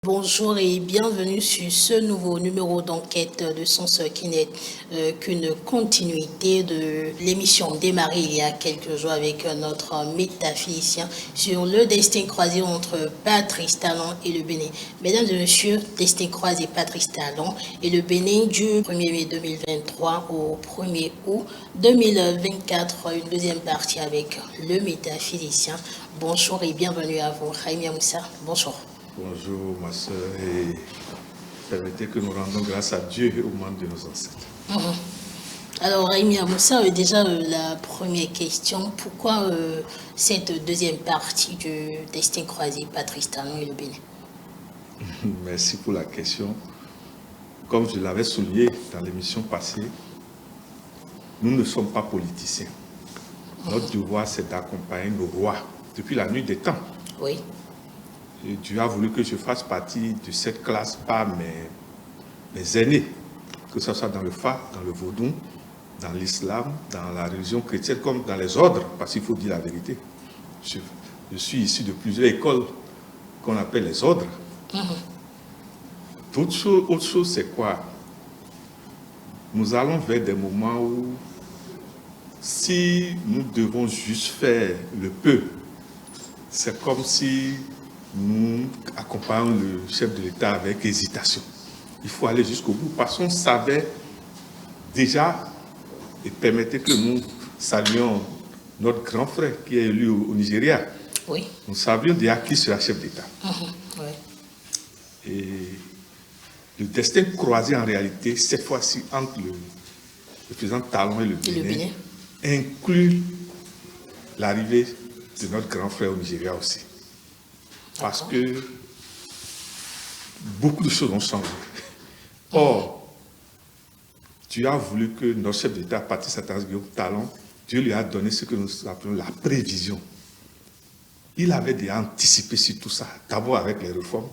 Bonjour et bienvenue sur ce nouveau numéro d'enquête de Sens qui n'est qu'une continuité de l'émission démarrée il y a quelques jours avec notre métaphysicien sur le destin croisé entre Patrice Talon et le Bénin. Mesdames et messieurs, destin croisé Patrice Talon et le Bénin du 1er mai 2023 au 1er août 2024, une deuxième partie avec le métaphysicien. Bonjour et bienvenue à vous. Raimia Moussa, bonjour. Bonjour ma soeur et permettez que nous rendons grâce à Dieu et aux membres de nos ancêtres. Alors Raimia Moussa, déjà la première question, pourquoi cette deuxième partie du destin croisé Patrice Talon et le Bénin? Merci pour la question. Comme je l'avais souligné dans l'émission passée, nous ne sommes pas politiciens. Notre devoir c'est d'accompagner nos rois depuis la nuit des temps. Oui. Et Dieu a voulu que je fasse partie de cette classe par mes aînés, que ce soit dans le Fa, dans le Vaudou, dans l'islam, dans la religion chrétienne, comme dans les ordres, parce qu'il faut dire la vérité. Je suis issu de plusieurs écoles qu'on appelle les ordres. Autre chose, c'est quoi? Nous allons vers des moments où, si nous devons juste faire le peu, c'est comme si nous accompagnons le chef de l'État avec hésitation. Il faut aller jusqu'au bout parce qu'on savait déjà, et permettez que nous saluions notre grand frère qui est élu au Nigeria. Oui. Nous savions déjà qui sera chef d'État. Oui. Et le destin croisé en réalité, cette fois-ci entre le président Talon et le Bénin, inclut l'arrivée de notre grand frère au Nigeria aussi. Parce que beaucoup de choses ont changé. Or, tu as voulu que notre chef d'État, Patrice Talon, Dieu lui a donné ce que nous appelons la prévision. Il avait déjà anticipé sur tout ça, d'abord avec les réformes,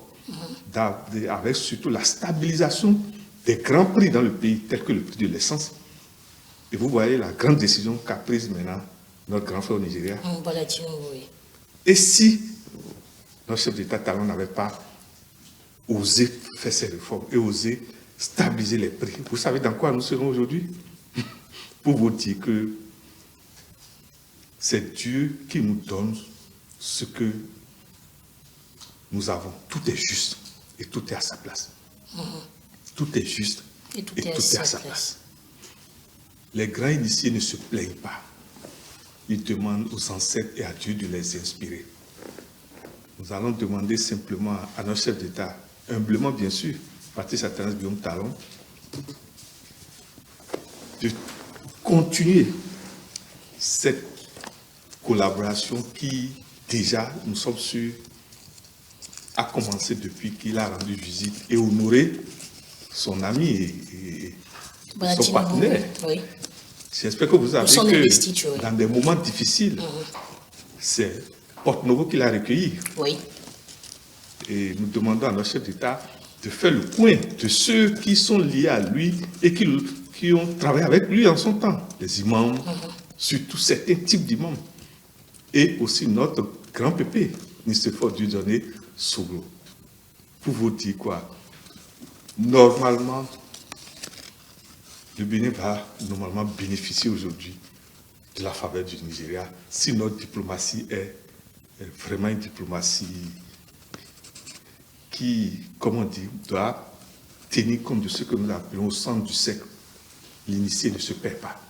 avec surtout la stabilisation des grands prix dans le pays, tels que le prix de l'essence. Et vous voyez la grande décision qu'a prise maintenant notre grand frère au Nigeria. Et si notre chef d'État Talon n'avait pas osé faire ces réformes et osé stabiliser les prix. Vous savez dans quoi nous serons aujourd'hui? Pour vous dire que c'est Dieu qui nous donne ce que nous avons. Tout est juste et tout est à sa place. Tout est juste et tout est à sa place. Les grands initiés ne se plaignent pas. Ils demandent aux ancêtres et à Dieu de les inspirer. Nous allons demander simplement à notre chef d'État, humblement bien sûr, Patrice Talon, de continuer cette collaboration qui, déjà, nous sommes sûrs, a commencé depuis qu'il a rendu visite et honoré son ami et son partenaire. Oui. J'espère que vous savez que dans des moments difficiles, c'est Porte-Novo qui l'a recueilli. Oui. Et nous demandons à notre chef d'État de faire le point de ceux qui sont liés à lui et qui ont travaillé avec lui en son temps. Les imams, surtout certains types d'imams. Et aussi notre grand pépé, Nicéphore Dieudonné Soglo. Pour vous dire quoi? Normalement, le Bénin va normalement bénéficier aujourd'hui de la faveur du Nigeria si notre diplomatie est vraiment une diplomatie qui, comment dire, doit tenir compte de ce que nous appelons au centre du cercle. L'initié ne se perd pas.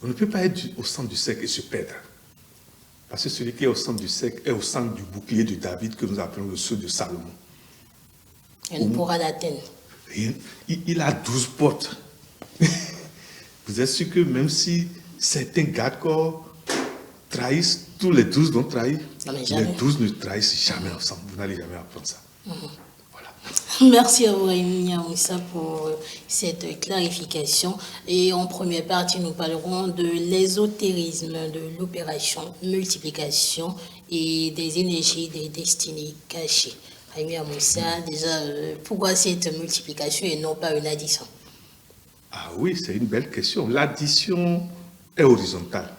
On ne peut pas être au centre du cercle et se perdre. Parce que celui qui est au centre du cercle est au centre du bouclier de David que nous appelons le sceau de Salomon. Il pourra l'atteindre. Il a 12 portes. Vous êtes sûr que même si certains gardes-corps trahissent, tous les 12 vont trahir. Les 12 ne trahissent jamais ensemble. Vous n'allez jamais apprendre ça. Voilà. Merci à vous, Raimia Moussa, pour cette clarification. Et en première partie, nous parlerons de l'ésotérisme, de l'opération multiplication et des énergies des destinées cachées. Raimia Moussa, déjà, pourquoi cette multiplication et non pas une addition? Ah oui, c'est une belle question. L'addition est horizontale.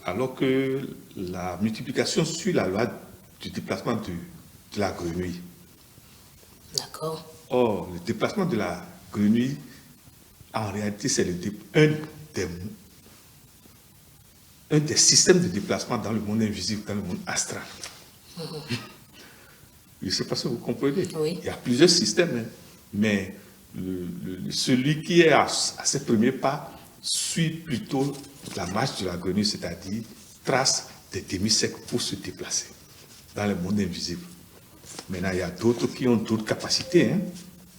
Alors que la multiplication suit la loi du déplacement de de la grenouille. D'accord. Or, le déplacement de la grenouille, en réalité, c'est un des systèmes de déplacement dans le monde invisible, dans le monde astral. Je ne sais pas si vous comprenez. Oui. Il y a plusieurs systèmes, hein, mais celui qui est à ses premiers pas suit plutôt la marche de la grenouille, c'est-à-dire trace des demi-cercles pour se déplacer dans le monde invisible. Maintenant, il y a d'autres qui ont d'autres capacités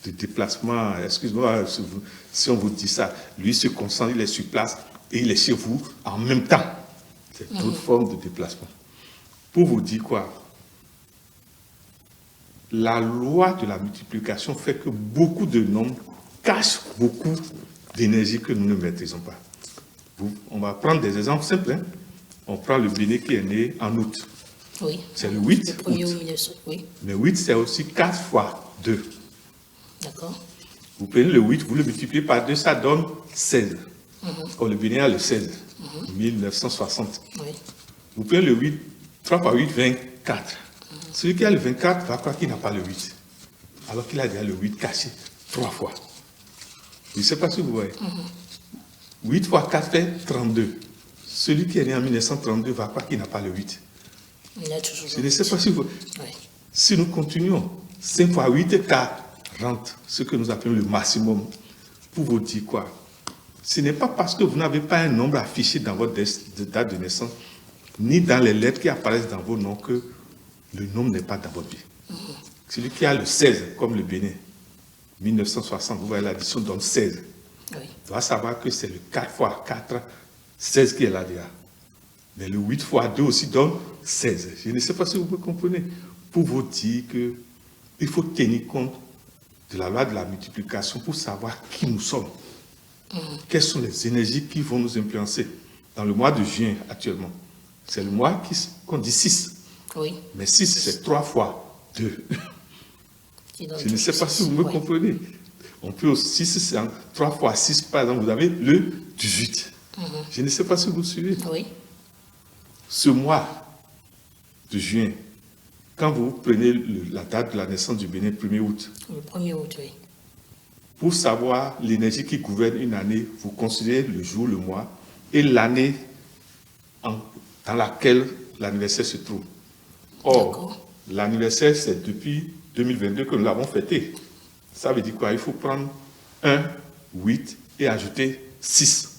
de déplacement. Excuse-moi si on vous dit ça. Lui se concentre, il est sur place et il est chez vous en même temps. C'est d'autres formes de déplacement. Pour vous dire quoi? La loi de la multiplication fait que beaucoup de nombres cachent beaucoup d'énergie que nous ne maîtrisons pas. On va prendre des exemples simples. Hein. On prend le Bénin qui est né en août. Oui. C'est le 8 Le 1er août. août, oui. Mais 8, c'est aussi 4 fois 2. D'accord. Vous prenez le 8, vous le multipliez par 2, ça donne 16. Or, le Bénin a le 16, 1960. Oui. Vous prenez le 8, 3 par 8, 24. Celui qui a le 24 va croire qu'il n'a pas le 8. Alors qu'il a déjà le 8 caché 3 fois. Je ne sais pas si vous voyez. 8 fois 4 fait 32. Celui qui est né en 1932 va croire qu'il n'a pas le 8. Il a toujours Je ne sais pas si vous... Oui. Si nous continuons, 5 fois 8, 40, ce que nous appelons le maximum, pour vous dire quoi? Ce n'est pas parce que vous n'avez pas un nombre affiché dans votre date de naissance, ni dans les lettres qui apparaissent dans vos noms, que le nombre n'est pas dans votre vie. Celui qui a le 16, comme le Bénin, 1960, vous voyez l'addition donne 16. Oui. doit savoir que c'est le 4 fois 4, 16 qui est là déjà. Mais le 8 fois 2 aussi donne 16. Je ne sais pas si vous me comprenez. Pour vous dire qu'il faut tenir compte de la loi de la multiplication pour savoir qui nous sommes. Quelles sont les énergies qui vont nous influencer. Dans le mois de juin actuellement, c'est le mois qu'on dit 6. Oui. Mais 6, c'est 3 fois 2. Qui donne Je ne sais pas si vous me oui. comprenez. On peut aussi, 6, c'est 3 fois 6, par exemple, vous avez le 18. Je ne sais pas si vous suivez. Oui. Ce mois de juin, quand vous prenez la date de la naissance du Bénin, 1er août, Le 1er août, oui. pour savoir l'énergie qui gouverne une année, vous considérez le jour, le mois et l'année dans laquelle l'anniversaire se trouve. Or, D'accord. l'anniversaire, c'est depuis 2022 que nous l'avons fêté. Ça veut dire quoi? Il faut prendre 1, 8 et ajouter 6.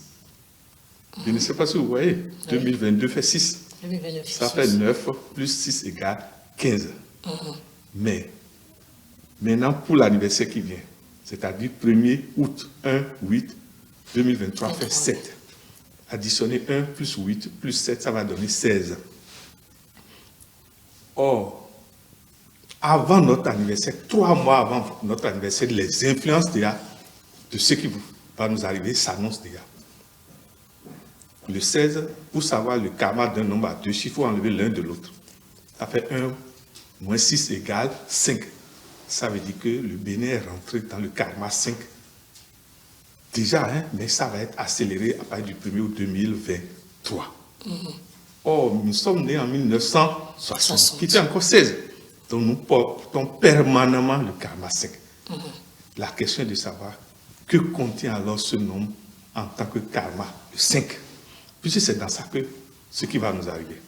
Je ne sais pas si vous voyez. 2022 fait 6. 2029. Ça fait 9 plus 6 égale 15. Mais, maintenant, pour l'anniversaire qui vient, c'est-à-dire 1er août, 1, 8, 2023 fait 7. Additionner 1 plus 8 plus 7, ça va donner 16. Or, avant notre anniversaire, 3 mois avant notre anniversaire, les influences déjà de ce qui va nous arriver s'annoncent déjà. Le 16, pour savoir le karma d'un nombre à 2 chiffres, il faut enlever l'un de l'autre. Ça fait 1 moins 6 égale 5. Ça veut dire que le Bénin est rentré dans le karma 5. Déjà, mais ça va être accéléré à partir du 1er août 2023. Or, nous sommes nés en 1960, qui était encore 16. Donc, nous portons permanemment le karma 5. La question est de savoir que contient alors ce nombre en tant que karma, le 5. Puisque c'est dans ça que ce qui va nous arriver.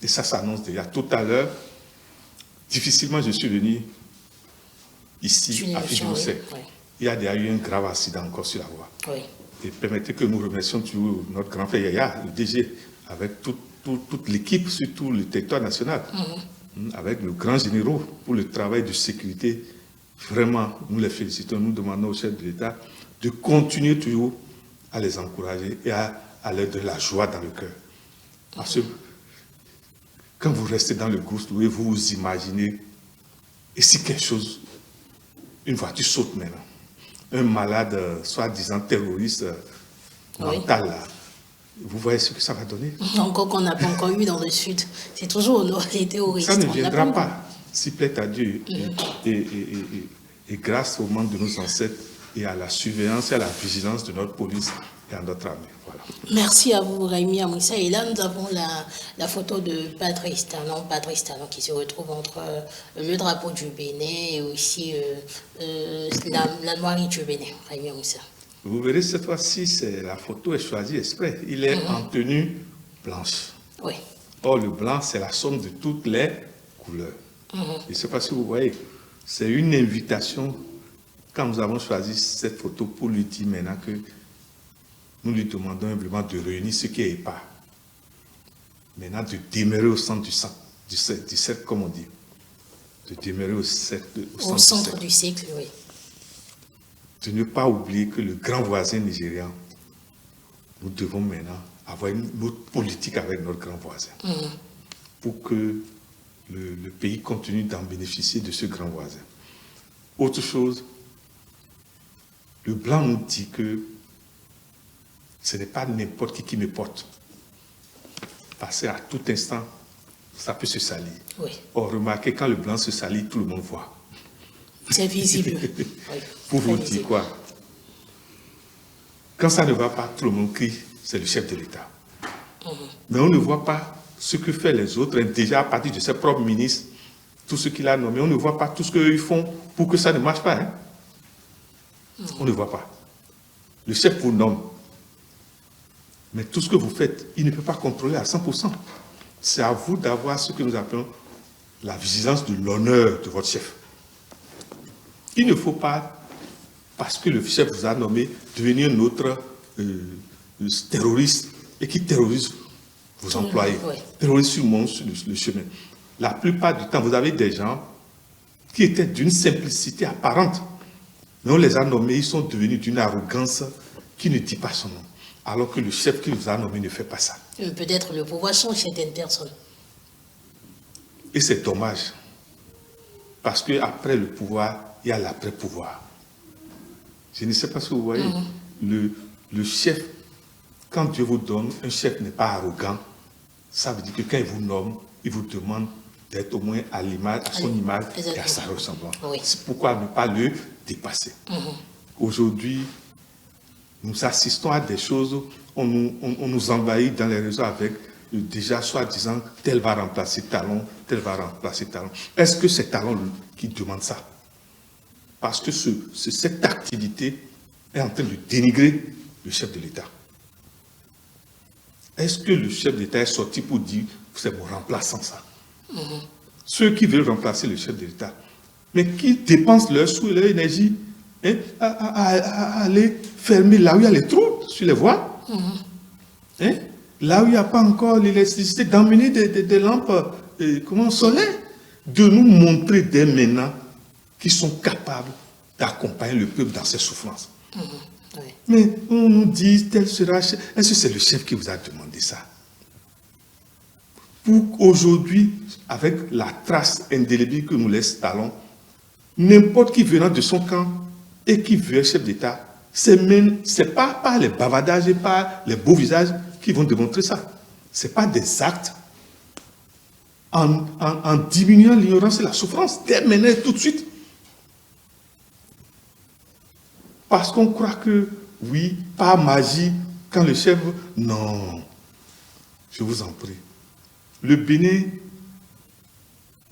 Et ça s'annonce déjà. Tout à l'heure, difficilement je suis venu ici à Fidjoussé. Oui. Il y a déjà eu un grave accident encore sur la voie. Oui. Et permettez que nous remercions toujours notre grand frère Yaya, le DG, avec toute l'équipe, surtout le territoire national, avec nos grands généraux pour le travail de sécurité. Vraiment, nous les félicitons, nous demandons au chef de l'État de continuer toujours à les encourager et à leur donner de la joie dans le cœur. Parce que quand vous restez dans le groupe, vous vous imaginez, et si quelque chose, une voiture saute maintenant, un malade, soi-disant terroriste, mental, là, vous voyez ce que ça va donner? Encore qu'on n'a pas encore eu dans le sud. C'est toujours au nord les terroristes. Ça ne On n'a viendra pas pas, si plaît à Dieu. Et grâce au manque de nos ancêtres et à la surveillance et à la vigilance de notre police et à notre armée. Voilà. Merci à vous, Raimi Amouissa. Et là, nous avons la photo de Patrice Talon qui se retrouve entre le drapeau du Bénin et aussi la noirie du Bénin, Raimi Amouissa. Vous verrez, cette fois-ci, la photo est choisie exprès. Il est en tenue blanche. Oui. Or, le blanc, c'est la somme de toutes les couleurs. Je ne sais pas si vous voyez. C'est une invitation, quand nous avons choisi cette photo, pour lui dire maintenant que nous lui demandons simplement de réunir ce qui est pas. Maintenant, de demeurer au centre du cercle, comme on dit. De demeurer au centre du cercle, oui. De ne pas oublier que le grand voisin nigérian, nous devons maintenant avoir une autre politique avec notre grand voisin. Pour que le pays continue d'en bénéficier de ce grand voisin. Autre chose, le blanc nous dit que ce n'est pas n'importe qui me porte. Parce qu'à tout instant, ça peut se salir. Oui. Or, remarquez, quand le blanc se salit, tout le monde voit. C'est visible. Oui. Pour vous dire quoi? Quand ça ne va pas, tout le monde crie, c'est le chef de l'État. Mais on ne voit pas ce que font les autres, déjà à partir de ses propres ministres, tout ce qu'il a nommé. On ne voit pas tout ce qu'ils font pour que ça ne marche pas. Hein? On ne voit pas. Le chef vous nomme. Mais tout ce que vous faites, il ne peut pas contrôler à 100%. C'est à vous d'avoir ce que nous appelons la vigilance de l'honneur de votre chef. Il ne faut pas, parce que le chef vous a nommé, devenir un autre terroriste et qui terrorise vos employés. Oui. Terrorise tout le monde sur le chemin. La plupart du temps, vous avez des gens qui étaient d'une simplicité apparente. Mais on les a nommés, ils sont devenus d'une arrogance qui ne dit pas son nom. Alors que le chef qui vous a nommé ne fait pas ça. Peut-être le pouvoir change certaines personnes. Et c'est dommage. Parce qu'après le pouvoir, il y a l'après-pouvoir. Je ne sais pas si vous voyez. Le chef, quand Dieu vous donne, un chef n'est pas arrogant. Ça veut dire que quand il vous nomme, il vous demande d'être au moins à l'image, à son image et à sa ressemblance. Oui. C'est pourquoi ne pas le dépasser. Aujourd'hui, nous assistons à des choses, on nous envahit dans les réseaux avec déjà soi-disant tel va remplacer talon, tel va remplacer talon. Est-ce que c'est talon qui demande ça? Parce que cette activité est en train de dénigrer le chef de l'État. Est-ce que le chef d'État est sorti pour dire c'est mon remplaçant ça? Ceux qui veulent remplacer le chef de l'État, mais qui dépensent leur sous et leur énergie à aller fermer là où il y a les trous sur les voies, là où il n'y a pas encore l'électricité, d'emmener des lampes solaires, de nous montrer dès maintenant qu'ils sont capables d'accompagner le peuple dans ses souffrances. Oui. Mais on nous dit, tel sera... Est-ce que c'est le chef qui vous a demandé ça? Pour aujourd'hui, avec la trace indélébile que nous laisse Talon, n'importe qui venant de son camp et qui veut un chef d'État, c'est pas par les bavardages et par les beaux visages qui vont démontrer ça. Ce n'est pas des actes en diminuant l'ignorance et la souffrance, dès maintenant, tout de suite. Parce qu'on croit que, oui, par magie, quand le chef... Non, je vous en prie. Le Bénin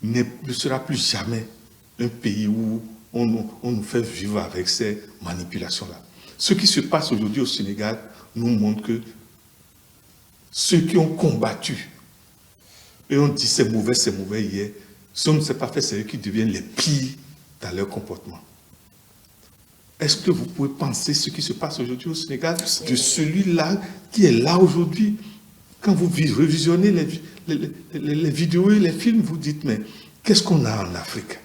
ne sera plus jamais un pays où on nous fait vivre avec ces manipulations-là. Ce qui se passe aujourd'hui au Sénégal nous montre que ceux qui ont combattu, et on dit c'est mauvais hier, si on ne s'est pas fait, c'est eux qui deviennent les pires dans leur comportement. Est-ce que vous pouvez penser ce qui se passe aujourd'hui au Sénégal de celui-là qui est là aujourd'hui? Quand vous revisionnez les vidéos et les films, vous dites, mais qu'est-ce qu'on a en Afrique?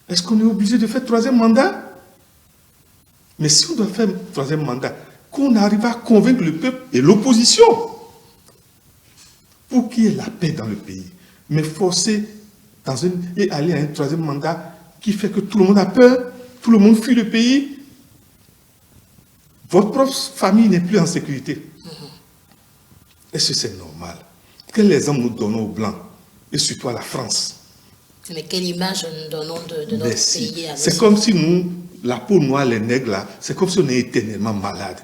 Est-ce qu'on est obligé de faire troisième mandat? Mais si on doit faire troisième mandat, qu'on arrive à convaincre le peuple et l'opposition pour qu'il y ait la paix dans le pays. Mais forcer et aller à un troisième mandat qui fait que tout le monde a peur, tout le monde fuit le pays. Votre propre famille n'est plus en sécurité. Est-ce que c'est normal? Quel exemple nous donnons aux Blancs et surtout à la France? Mais quelle image nous donnons de notre pays? C'est comme si nous, la peau noire, les nègres là, c'est comme si on est éternellement malade.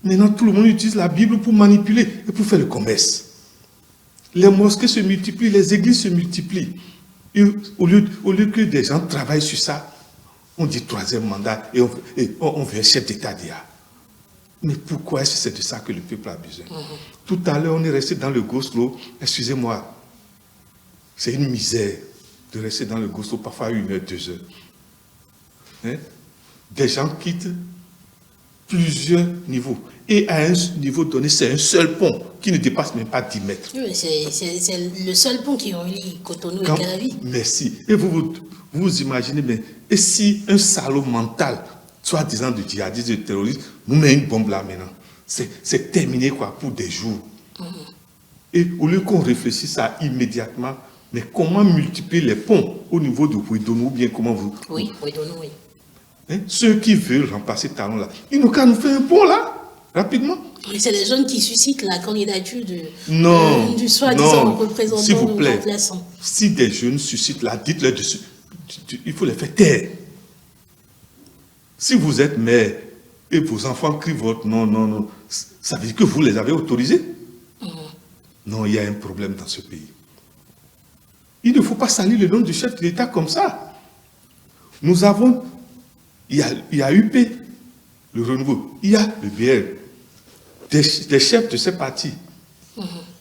Maintenant, tout le monde utilise la Bible pour manipuler et pour faire le commerce. Les mosquées se multiplient, les églises se multiplient. Et au lieu que des gens travaillent sur ça, on dit troisième mandat et on veut un chef d'État d'IA. Mais pourquoi est-ce que c'est de ça que le peuple a besoin? Tout à l'heure, on est resté dans le Goslo. Excusez-moi, c'est une misère de rester dans le Goslo parfois 1 heure, 2 heures. Hein? Des gens quittent plusieurs niveaux. Et à un niveau donné, c'est un seul pont qui ne dépasse même pas 10 mètres. Oui, c'est le seul pont qui relie Cotonou et Calavi. Merci. Et vous imaginez, mais et si un salaud mental, soi-disant de djihadiste, de terroriste, nous met une bombe là maintenant, c'est terminé quoi, pour des jours. Et au lieu qu'on réfléchisse à immédiatement, mais comment multiplier les ponts au niveau de Ouidonou, ou bien comment vous... Oui, Ouidonou, oui. Hein? Ceux qui veulent remplacer Talon là, ils n'ont qu'à nous faire un pont là, rapidement. Mais c'est les jeunes qui suscitent la candidature du non, soi-disant représentant s'il vous plaît, remplaçant. Si des jeunes suscitent là, dites-leur dessus. Il faut les faire taire. Si vous êtes mère et vos enfants crient votre non, ça veut dire que vous les avez autorisés? Non, il y a un problème dans ce pays. Il ne faut pas salir le nom du chef de l'État comme ça. Nous avons, il y a UP, le renouveau, il y a le BR, des chefs de ces partis,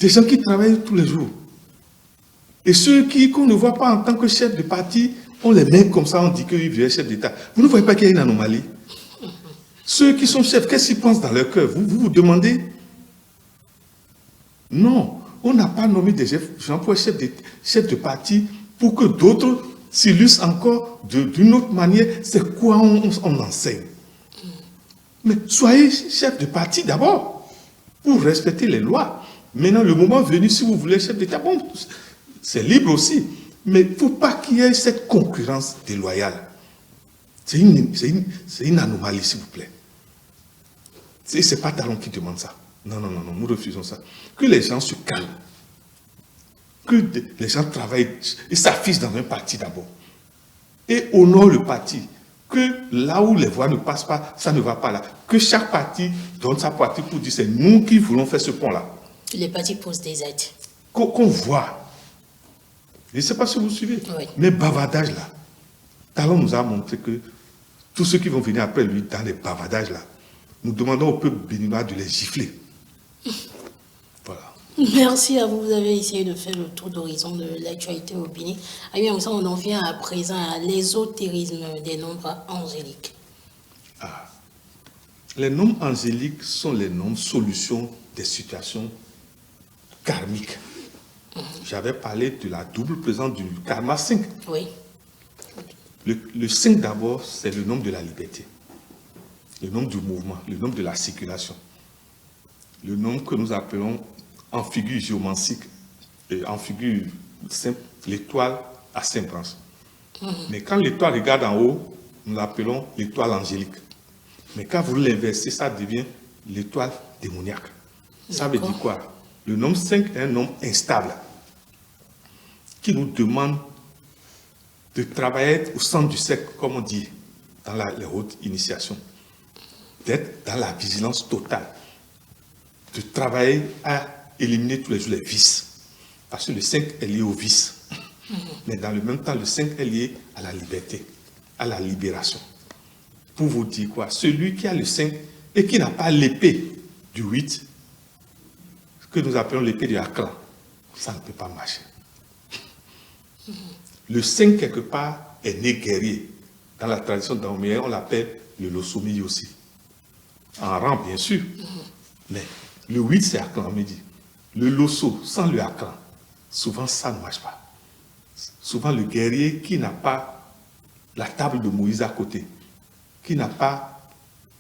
des gens qui travaillent tous les jours. Et ceux qu'on ne voit pas en tant que chef de parti, on les met comme ça, on dit qu'ils viennent chef d'État. Vous ne voyez pas qu'il y a une anomalie? Ceux qui sont chefs, qu'est-ce qu'ils pensent dans leur cœur? Vous demandez? Non, on n'a pas nommé des gens pour être chef de parti pour que d'autres s'illustrent encore d'une autre manière. C'est quoi on enseigne? Mais soyez chef de parti d'abord, pour respecter les lois. Maintenant, le moment venu, si vous voulez être chef d'État, bon, c'est libre aussi. Mais il ne faut pas qu'il y ait cette concurrence déloyale. C'est une anomalie, s'il vous plaît. Ce n'est pas Talon qui demande ça. Non, nous refusons ça. Que les gens se calment. Que les gens travaillent et s'affichent dans un parti d'abord. Et honorent le parti. Que là où les voix ne passent pas, ça ne va pas là. Que chaque parti donne sa partie pour dire c'est nous qui voulons faire ce pont-là. Les partis posent des aides. Qu'on voit. Je ne sais pas si vous suivez. Oui. Mais bavardage là. Talon nous a montré que tous ceux qui vont venir après lui dans les bavardages là, nous demandons au peuple béninois de les gifler. Voilà. Merci à vous. Vous avez essayé de faire le tour d'horizon de l'actualité au Bénin. On en vient à présent à l'ésotérisme des nombres angéliques. Les nombres angéliques sont les nombres solutions des situations karmiques. J'avais parlé de la double présence du karma 5. Oui. Le 5 d'abord, c'est le nombre de la liberté, le nombre du mouvement, le nombre de la circulation, le nombre que nous appelons en figure géomantique, et en figure simple, l'étoile à 5 branches. Mais quand l'étoile regarde en haut, nous l'appelons l'étoile angélique. Mais quand vous l'inversez, ça devient l'étoile démoniaque. Ça veut dire quoi? Le nombre 5 est un nombre instable qui nous demande de travailler au centre du cercle, comme on dit dans les hautes initiations, d'être dans la vigilance totale, de travailler à éliminer tous les jours les vices. Parce que le 5 est lié au vice. Mais dans le même temps, le 5 est lié à la liberté, à la libération. Pour vous dire quoi? Celui qui a le 5 et qui n'a pas l'épée du 8, que nous appelons l'épée de Aklan, ça ne peut pas marcher. Le 5, quelque part, est né guerrier. Dans la tradition d'Aomé, on l'appelle le Losomi aussi. En rang, bien sûr. Mais le 8, c'est Aklan Midi. Le Loso, sans le Aklan, souvent, ça ne marche pas. Souvent, le guerrier qui n'a pas la table de Moïse à côté, qui n'a pas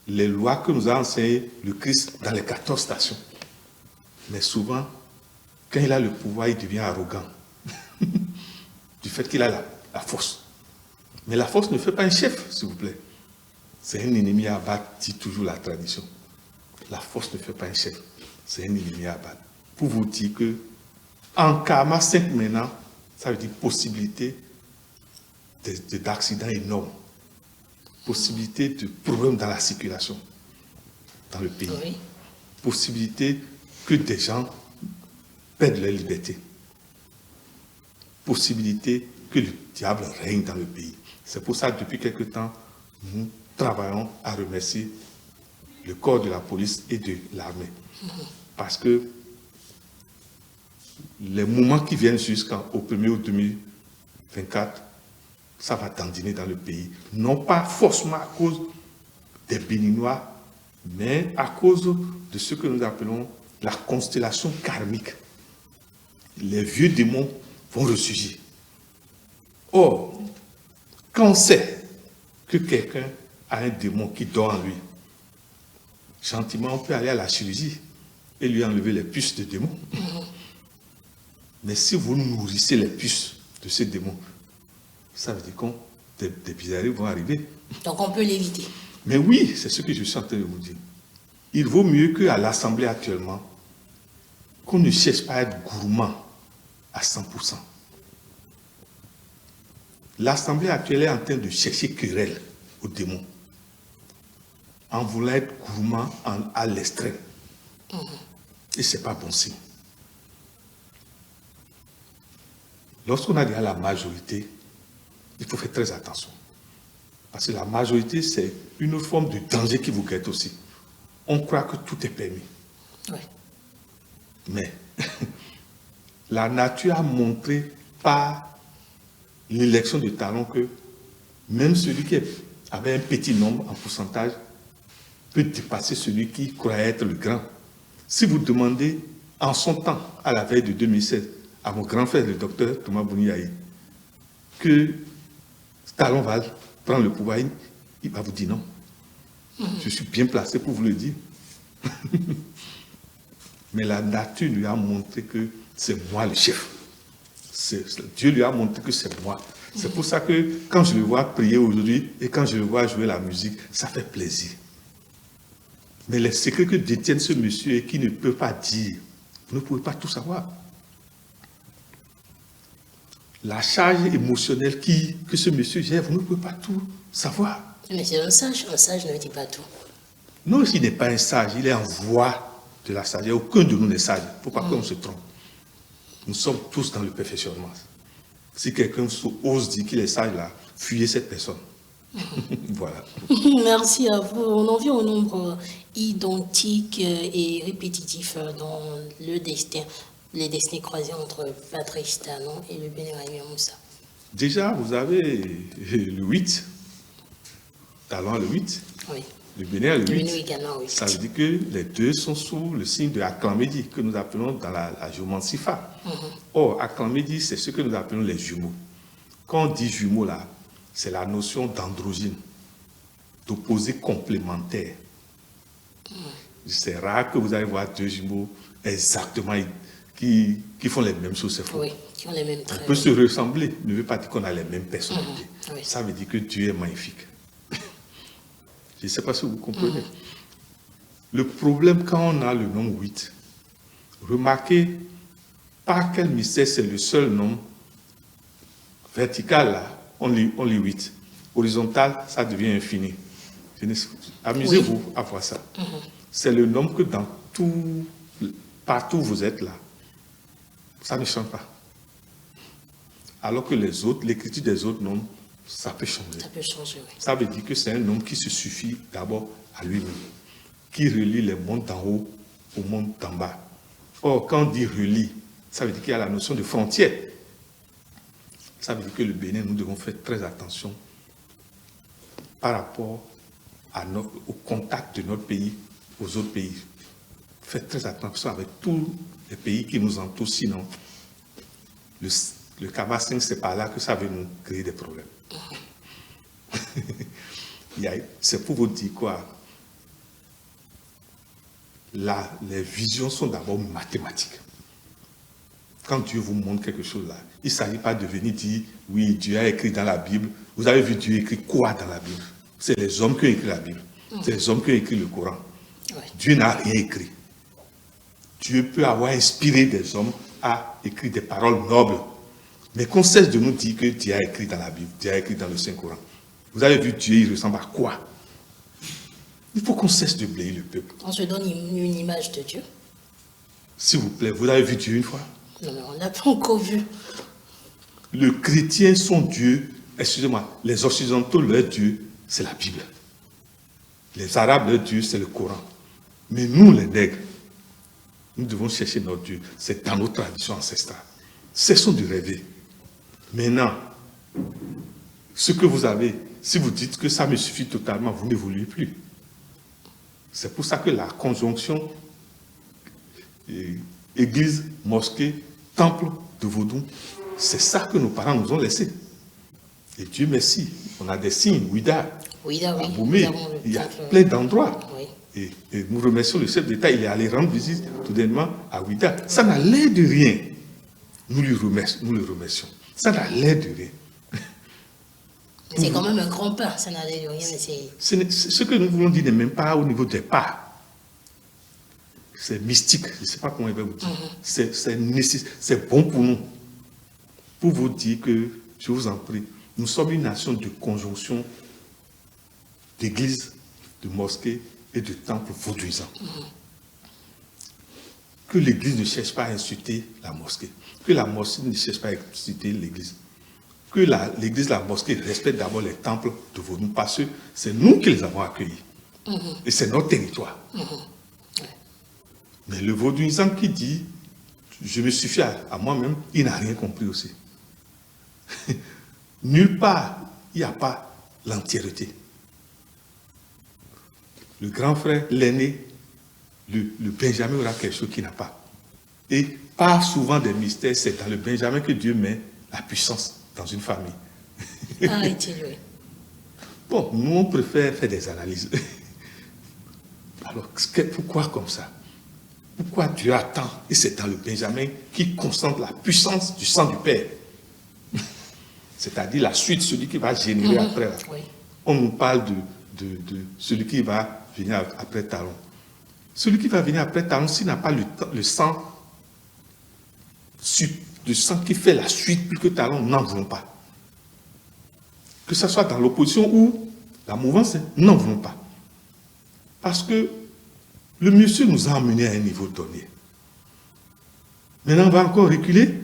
les lois que nous a enseignées le Christ dans les 14 stations. Mais souvent, quand il a le pouvoir, il devient arrogant. Du fait qu'il a la force. Mais la force ne fait pas un chef, s'il vous plaît. C'est un ennemi à abattre, dit toujours la tradition. La force ne fait pas un chef. C'est un ennemi à abattre. Pour vous dire que, en karma 5 maintenant, ça veut dire possibilité d'accidents énormes. possibilité de problèmes dans la circulation dans le pays, Oui. possibilité que des gens perdent leur liberté, possibilité que le diable règne dans le pays. C'est pour ça que depuis quelque temps, nous travaillons à remercier le corps de la police et de l'armée. Parce que les moments qui viennent jusqu'au 1er août 2024, ça va dandiner dans le pays. Non pas forcément à cause des Béninois, mais à cause de ce que nous appelons la constellation karmique. Les vieux démons vont ressurgir. Or, quand on sait que quelqu'un a un démon qui dort en lui, gentiment, on peut aller à la chirurgie et lui enlever les puces de démons. Mais si vous nourrissez les puces de ces démons, ça veut dire que des bizarreries vont arriver. Donc on peut l'éviter. Mais oui, c'est ce que je suis en train de vous dire. Il vaut mieux qu'à l'Assemblée actuellement, qu'on ne cherche pas à être gourmand à 100%. L'Assemblée actuelle est en train de chercher querelle aux démons, en voulant être gourmand à l'extrême. Et ce n'est pas bon signe. Lorsqu'on a déjà la majorité, il faut faire très attention. Parce que la majorité, c'est une forme de danger qui vous guette aussi. On croit que tout est permis. Oui. Mais la nature a montré par l'élection de talons que même celui qui avait un petit nombre en pourcentage peut dépasser celui qui croyait être le grand. Si vous demandez en son temps, à la veille de 2016, à mon grand frère, le docteur Thomas Bouniaï, que Talon va prendre le pouvoir, il va vous dire non. Je suis bien placé pour vous le dire. Mais la nature lui a montré que c'est moi le chef. Dieu lui a montré que c'est moi. C'est pour ça que quand je le vois prier aujourd'hui et quand je le vois jouer la musique, ça fait plaisir. Mais les secrets que détiennent ce monsieur et qui ne peut pas dire, vous ne pouvez pas tout savoir. La charge émotionnelle que ce monsieur gère, vous ne pouvez pas tout savoir. Mais c'est un sage ne dit pas tout. Non, il n'est pas un sage, il est en voie de la sagesse. Aucun de nous n'est sage. Il ne faut pas qu'on se trompe. Nous sommes tous dans le perfectionnement. Si quelqu'un ose dire qu'il est sage là, fuyez cette personne. Voilà. Merci à vous. On en vient au nombre identique et répétitif dans le destin, les destinées croisées entre Patrice Talon et le Bénéraïm Moussa. Déjà, vous avez le 8. Talon a le 8. Oui. Le Bénin a le 8. Également, oui. Ça veut dire que les deux sont sous le signe de Aklamedi, que nous appelons dans la géomancie Fa. Or, Aklamedi, c'est ce que nous appelons les jumeaux. Quand on dit jumeaux là, c'est la notion d'androgyne, d'opposé complémentaire. C'est rare que vous allez voir deux jumeaux exactement qui font les mêmes choses, c'est faux. Oui, qui ont les mêmes traits. On peut se ressembler, ne veut pas dire qu'on a les mêmes personnalités. Oui. Ça veut dire que Dieu est magnifique. Je ne sais pas si vous comprenez. Le problème quand on a le nombre 8, remarquez par quel mystère c'est le seul nombre vertical là, on lit 8. Horizontal, ça devient infini. Amusez-vous à voir ça. C'est le nombre que dans partout où vous êtes là, ça ne change pas. Alors que les autres, l'écriture des autres nombres, ça peut changer. Ça peut changer, oui. Ça veut dire que c'est un nombre qui se suffit d'abord à lui-même, qui relie les mondes d'en haut au monde d'en bas. Or, quand on dit relie, ça veut dire qu'il y a la notion de frontière. Ça veut dire que le Bénin, nous devons faire très attention par rapport au contact de notre pays aux autres pays. Faites très attention avec tous les pays qui nous entourent, sinon le Kaba 5, c'est par là que ça va nous créer des problèmes. C'est pour vous dire quoi? Les visions sont d'abord mathématiques. Quand Dieu vous montre quelque chose là, il ne s'agit pas de venir dire, oui, Dieu a écrit dans la Bible. Vous avez vu Dieu écrit quoi dans la Bible? C'est les hommes qui ont écrit la Bible. C'est les hommes qui ont écrit le Coran. Oui. Dieu n'a rien écrit. Dieu peut avoir inspiré des hommes à écrire des paroles nobles. Mais qu'on cesse de nous dire que Dieu a écrit dans la Bible, Dieu a écrit dans le Saint-Coran. Vous avez vu Dieu, il ressemble à quoi? Il faut qu'on cesse de blâmer le peuple. On se donne une image de Dieu. S'il vous plaît, vous avez vu Dieu une fois? Non, mais on n'a pas encore vu. Le chrétien, son Dieu, excusez-moi, les occidentaux, leur Dieu, c'est la Bible. Les Arabes, leur Dieu, c'est le Coran. Mais nous, les nègres, nous devons chercher notre Dieu. C'est dans nos traditions ancestrales. Cessons de rêver. Maintenant, ce que vous avez, si vous dites que ça me suffit totalement, vous n'évoluez plus. C'est pour ça que la conjonction église, mosquée, temple de Vaudou, c'est ça que nos parents nous ont laissé. Et Dieu merci, on a des signes, Ouida, à Boumé, il y a plein d'endroits. Oui. Et nous remercions le chef d'État, il est allé rendre visite tout dernièrement à Ouida. Ça n'a l'air de rien. Nous le remercions. Ça n'a l'air de rien. C'est quand même un grand pas, ça n'a l'air de rien, mais c'est... Ce que nous voulons dire n'est même pas au niveau des pas. C'est mystique, je ne sais pas comment je vais vous dire. C'est bon pour nous. Pour vous dire que, je vous en prie, nous sommes une nation de conjonction d'églises, de mosquées et de temples vaudouisants. Que l'église ne cherche pas à insulter la mosquée. Que la mosquée ne cherche pas à insulter l'église. Que l'église, la mosquée respecte d'abord les temples de Vaudou, parce que c'est nous qui les avons accueillis. Et c'est notre territoire. Mais le vaudouisant qui dit « je me suffis à moi-même », il n'a rien compris aussi. Nulle part, il n'y a pas l'entièreté. Le grand frère, l'aîné, le Benjamin aura quelque chose qu'il n'a pas. Et pas souvent des mystères, c'est dans le Benjamin que Dieu met la puissance dans une famille. Ah, est-il, oui. Bon, nous, on préfère faire des analyses. Alors, pourquoi comme ça? Pourquoi Dieu attend? Et c'est dans le Benjamin qui concentre la puissance du sang du Père. C'est-à-dire la suite, celui qui va générer après. Oui. On nous parle de celui qui va venir après Talon. Celui qui va venir après Talon, s'il n'a pas le sang qui fait la suite plus que Talon, nous n'en voulons pas. Que ce soit dans l'opposition ou la mouvance, nous n'en voulons pas. Parce que le monsieur nous a emmenés à un niveau donné. Maintenant, on va encore reculer?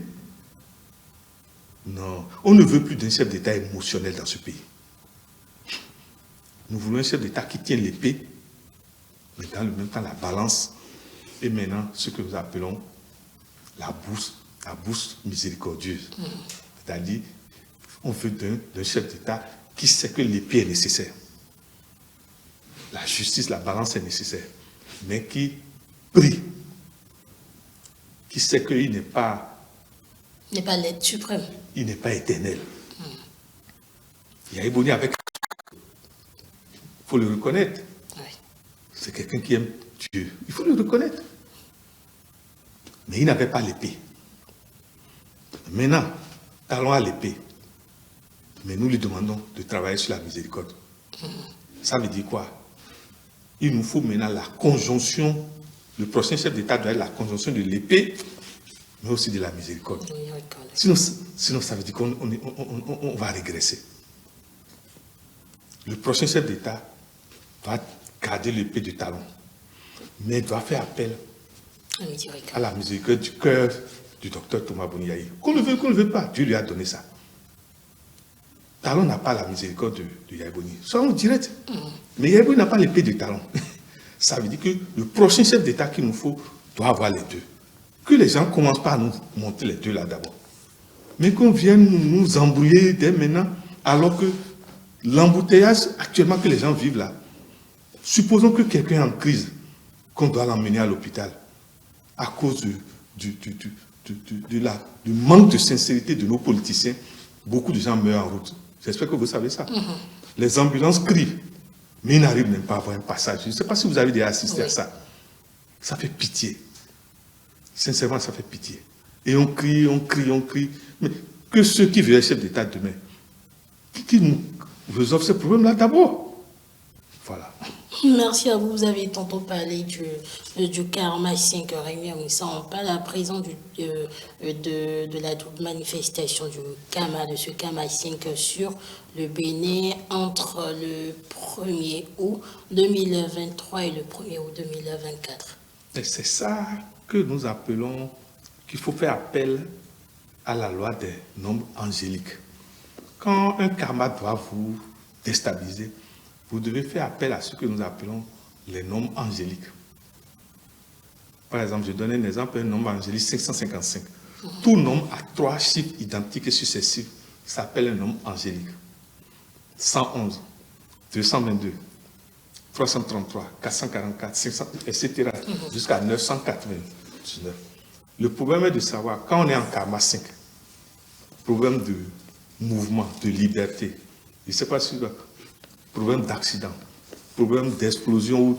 Non, on ne veut plus d'un chef d'État émotionnel dans ce pays. Nous voulons un chef d'État qui tient l'épée, mais dans le même temps la balance, et maintenant ce que nous appelons la bourse miséricordieuse. C'est-à-dire, on veut d'un chef d'État qui sait que l'épée est nécessaire. La justice, la balance est nécessaire, mais qui prie, qui sait qu'il n'est pas... Il n'est pas l'être suprême. Il n'est pas éternel. Il y a Ebony avec... Il faut le reconnaître. Oui. C'est quelqu'un qui aime Dieu. Il faut le reconnaître. Mais il n'avait pas l'épée. Maintenant, Talon à l'épée. Mais nous lui demandons de travailler sur la miséricorde. Ça veut dire quoi? Il nous faut maintenant la conjonction. Le prochain chef d'État doit être la conjonction de l'épée, mais aussi de la miséricorde. Sinon ça veut dire qu'on va régresser. Le prochain chef d'État doit garder l'épée de Talon, mais doit faire appel à la miséricorde du cœur du docteur Thomas Boniaï. Qu'on le veut ou qu'on ne le veut pas, Dieu lui a donné ça. Talon n'a pas la miséricorde de Yaïboni. Soyons directs. Mais Yaïboni n'a pas l'épée de Talon. Ça veut dire que le prochain chef d'État qu'il nous faut doit avoir les deux. Que les gens ne commencent pas à nous monter les deux là d'abord. Mais qu'on vienne nous embrouiller dès maintenant, alors que l'embouteillage actuellement que les gens vivent là, supposons que quelqu'un est en crise, qu'on doit l'emmener à l'hôpital, à cause du manque de sincérité de nos politiciens, beaucoup de gens meurent en route. J'espère que vous savez ça. Les ambulances crient, mais ils n'arrivent même pas à avoir un passage. Je ne sais pas si vous avez déjà assisté à ça. Ça fait pitié. Sincèrement, ça fait pitié. Et on crie, on crie, on crie. Mais que ceux qui veulent être chef d'État demain, qui nous résolvent ce problème-là d'abord. Voilà. Merci à vous. Vous avez tantôt parlé du karma 5 réunions. Ça, on parle à présent de la manifestation du karma, de ce karma 5 sur le Bénin entre le 1er août 2023 et le 1er août 2024. Et c'est ça que nous appelons qu'il faut faire appel à la loi des nombres angéliques. Quand un karma doit vous déstabiliser, vous devez faire appel à ce que nous appelons les nombres angéliques. Par exemple, je donne un exemple, un nombre angélique 555. Tout nombre à 3 chiffres identiques et successifs s'appelle un nombre angélique. 111, 222, 333, 444, 500, etc. jusqu'à 999. Le problème est de savoir, quand on est en karma 5, problème de mouvement, de liberté, je ne sais pas si problème d'accident, problème d'explosion,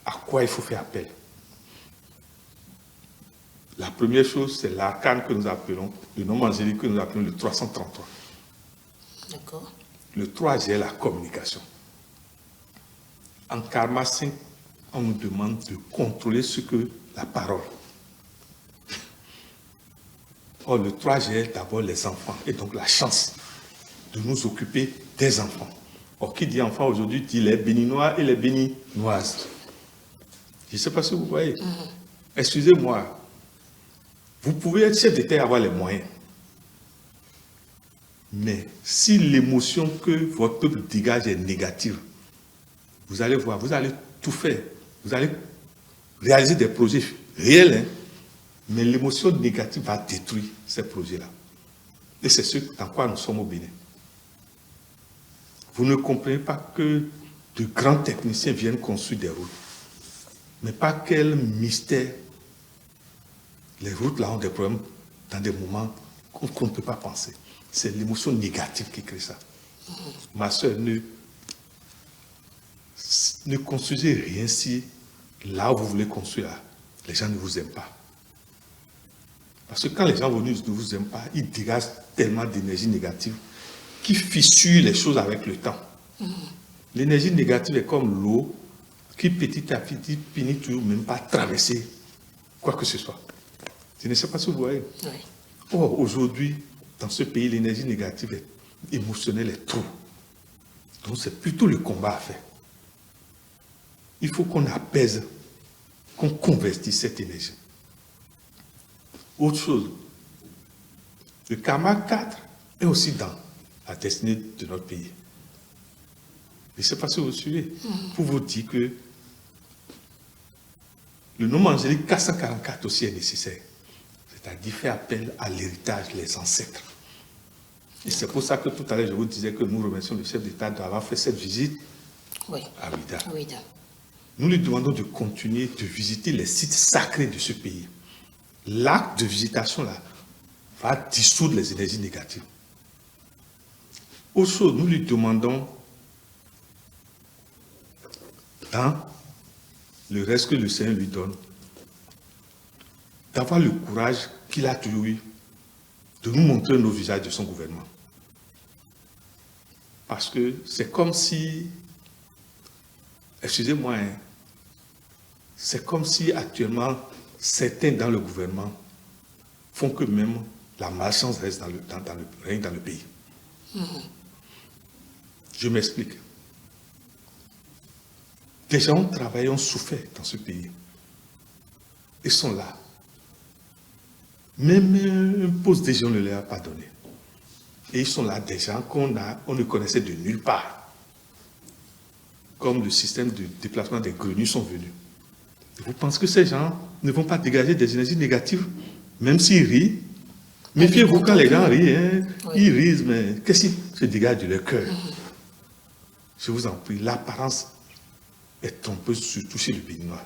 à quoi il faut faire appel. La première chose, c'est l'arcane que nous appelons, le nombre angélique que nous appelons le 333. D'accord. Le 3 c'est la communication. En karma 5, on nous demande de contrôler ce que la parole. Or, le 3 c'est d'abord les enfants et donc la chance de nous occuper des enfants. Or, qui dit enfant aujourd'hui dit les béninois et les béninoises. Je ne sais pas si vous voyez. Excusez-moi, vous pouvez être chef d'État et avoir les moyens. Mais si l'émotion que votre peuple dégage est négative, vous allez voir, vous allez tout faire. Vous allez réaliser des projets réels, hein, mais l'émotion négative va détruire ces projets-là. Et c'est ce dans quoi nous sommes au Bénin. Vous ne comprenez pas que de grands techniciens viennent construire des routes. Mais pas quel mystère. Les routes là ont des problèmes dans des moments qu'on ne peut pas penser. C'est l'émotion négative qui crée ça. Ma soeur, ne construisez rien si là où vous voulez construire, les gens ne vous aiment pas. Parce que quand les gens ne vous aiment pas, ils dégagent tellement d'énergie négative qui fissure les choses avec le temps. L'énergie négative est comme l'eau qui petit à petit finit toujours même pas traverser quoi que ce soit. Je ne sais pas si vous voyez. Oui. Or, aujourd'hui, dans ce pays, l'énergie négative émotionnelle est trop. Donc, c'est plutôt le combat à faire. Il faut qu'on apaise, qu'on convertisse cette énergie. Autre chose, le karma 4 est aussi dans la destinée de notre pays. Je ne sais pas si vous suivez. Pour vous dire que le nombre angélique 444 aussi est nécessaire. C'est-à-dire faire appel à l'héritage, les ancêtres. Et c'est pour ça que tout à l'heure, je vous disais que nous remercions le chef d'État d'avoir fait cette visite à Ouidah. Nous lui demandons de continuer de visiter les sites sacrés de ce pays. L'acte de visitation là va dissoudre les énergies négatives. Autre chose, nous lui demandons, dans le reste que le Seigneur lui donne, d'avoir le courage qu'il a toujours eu de nous montrer nos visages de son gouvernement. Parce que c'est comme si, excusez-moi, hein, c'est comme si actuellement certains dans le gouvernement font que même la malchance reste règne dans le pays. Je m'explique. Des gens ont travaillé, ont souffert dans ce pays. Ils sont là. Même un poste des gens ne leur a pas donné. Et ils sont là, des gens qu'on ne connaissait de nulle part. Comme le système de déplacement des grenouilles sont venus. Vous pensez que ces gens ne vont pas dégager des énergies négatives, même s'ils rient? Méfiez-vous quand les gens rient, hein? Ils rient, mais qu'est-ce qui se dégage de leur cœur? Je vous en prie, l'apparence est trompeuse, surtout chez le Béninois.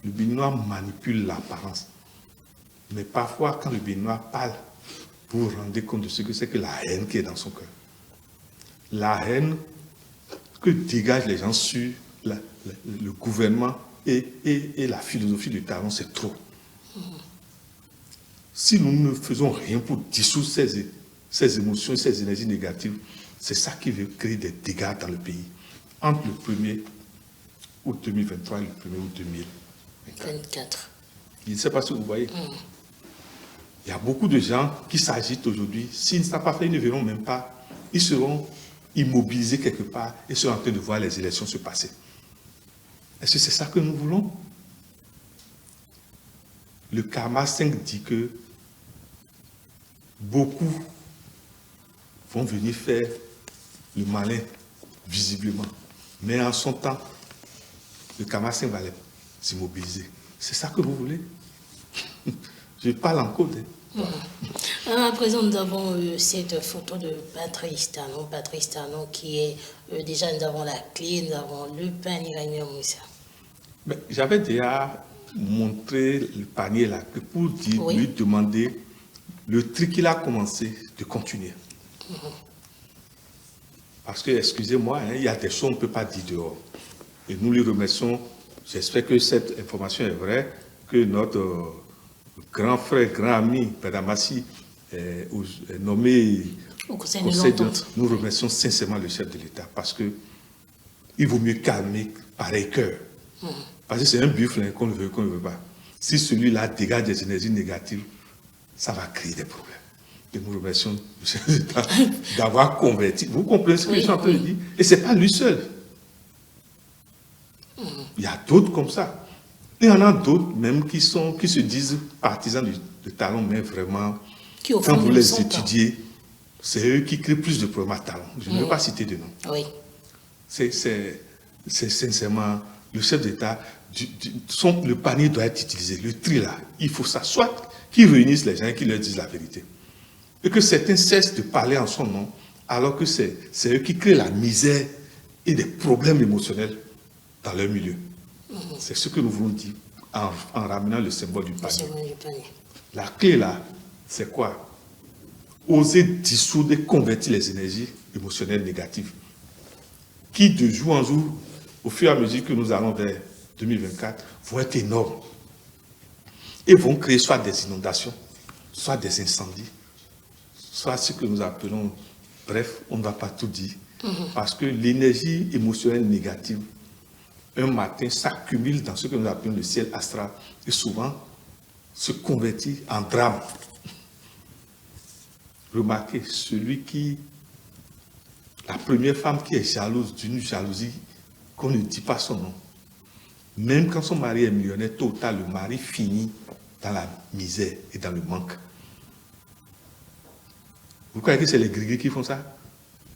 Le Béninois manipule l'apparence. Mais parfois, quand le Béninois parle, vous vous rendez compte de ce que c'est que la haine qui est dans son cœur. La haine que dégagent les gens sur le gouvernement et la philosophie du talent, c'est trop. Si nous ne faisons rien pour dissoudre ces émotions, ces énergies négatives, c'est ça qui veut créer des dégâts dans le pays. entre le 1er août 2023 et le 1er août 2024. Je ne sais pas si vous voyez. Il y a beaucoup de gens qui s'agitent aujourd'hui. S'ils ne savent pas faire, ils ne verront même pas. Ils seront immobilisés quelque part et seront en train de voir les élections se passer. Est-ce que c'est ça que nous voulons? Le karma 5 dit que beaucoup vont venir faire le malin, visiblement. Mais en son temps, le karma 5 va s'immobiliser. C'est ça que vous voulez? Je parle en code. À présent, nous avons cette photo de Patrice Talon. Patrice Talon qui est, déjà nous avons la clé, nous avons le panier Iranian Moussa. J'avais déjà montré le panier là, pour dire, lui demander le tri qu'il a commencé de continuer. Parce que, excusez-moi, il y a des choses qu'on ne peut pas dire dehors. Et nous lui remercions. J'espère que cette information est vraie, que notre grand frère, grand ami, Padamassi, est nommé au Conseil de... Nous remercions sincèrement le chef de l'État parce que il vaut mieux calmer pareil cœur. Parce que c'est un buffle qu'on ne veut pas. Si celui-là dégage des énergies négatives, ça va créer des problèmes. Et nous remercions le chef de l'État d'avoir converti. Vous comprenez ce que je suis en train de dire? Et ce n'est pas lui seul. Il y a d'autres comme ça. Il y en a d'autres même qui se disent partisans de Talon, mais vraiment, quand vous les étudiez, c'est eux qui créent plus de problèmes à Talon. Je ne veux pas citer de nom. Oui. C'est sincèrement, le chef d'État, le panier doit être utilisé. Le tri là, il faut ça. Soit qu'ils réunissent les gens et qu'ils leur disent la vérité. Et que certains cessent de parler en son nom, alors que c'est eux qui créent la misère et des problèmes émotionnels dans leur milieu. C'est ce que nous voulons dire en ramenant le symbole du panier. La clé là, c'est quoi? Oser dissoudre et convertir les énergies émotionnelles négatives qui, de jour en jour, au fur et à mesure que nous allons vers 2024, vont être énormes et vont créer soit des inondations, soit des incendies, soit ce que nous appelons, bref, on ne va pas tout dire, parce que l'énergie émotionnelle négative, un matin, s'accumule dans ce que nous appelons le ciel astral et souvent se convertit en drame. Remarquez, la première femme qui est jalouse d'une jalousie qu'on ne dit pas son nom, même quand son mari est millionnaire, tôt ou tard, le mari finit dans la misère et dans le manque. Vous croyez que c'est les gris qui font ça?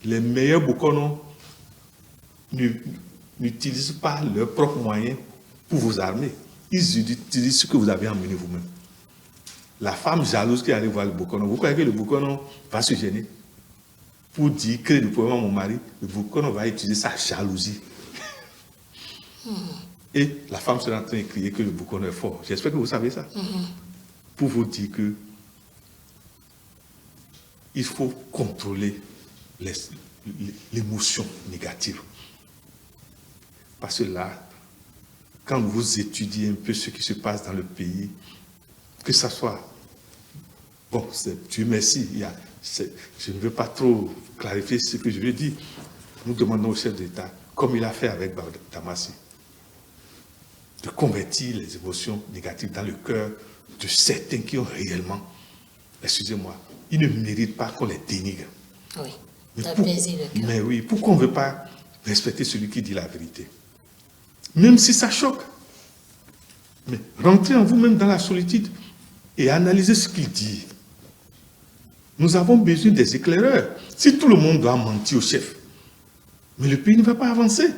Les meilleurs Bokono n'utilisent pas leurs propres moyens pour vous armer. Ils utilisent ce que vous avez emmené vous-même. La femme jalouse qui arrive voir le Bokono, vous croyez que le Bokono va se gêner pour dire, créer du problème à mon mari? Le Bokono va utiliser sa jalousie. Et la femme sera en train de crier que le Bokono est fort. J'espère que vous savez ça. Pour vous dire que il faut contrôler l'émotion négative. Parce que là, quand vous étudiez un peu ce qui se passe dans le pays, que ça soit, bon, Dieu merci, je ne veux pas trop clarifier ce que je veux dire. Nous demandons au chef d'État, comme il a fait avec Damassi, de convertir les émotions négatives dans le cœur de certains qui ont réellement, excusez-moi, ils ne méritent pas qu'on les dénigre. Oui, d'apaiser le cœur. Mais oui, pourquoi on ne veut pas respecter celui qui dit la vérité? Même si ça choque. Mais rentrez en vous-même dans la solitude et analysez ce qu'il dit. Nous avons besoin des éclaireurs. Si tout le monde doit mentir au chef, mais le pays ne va pas avancer.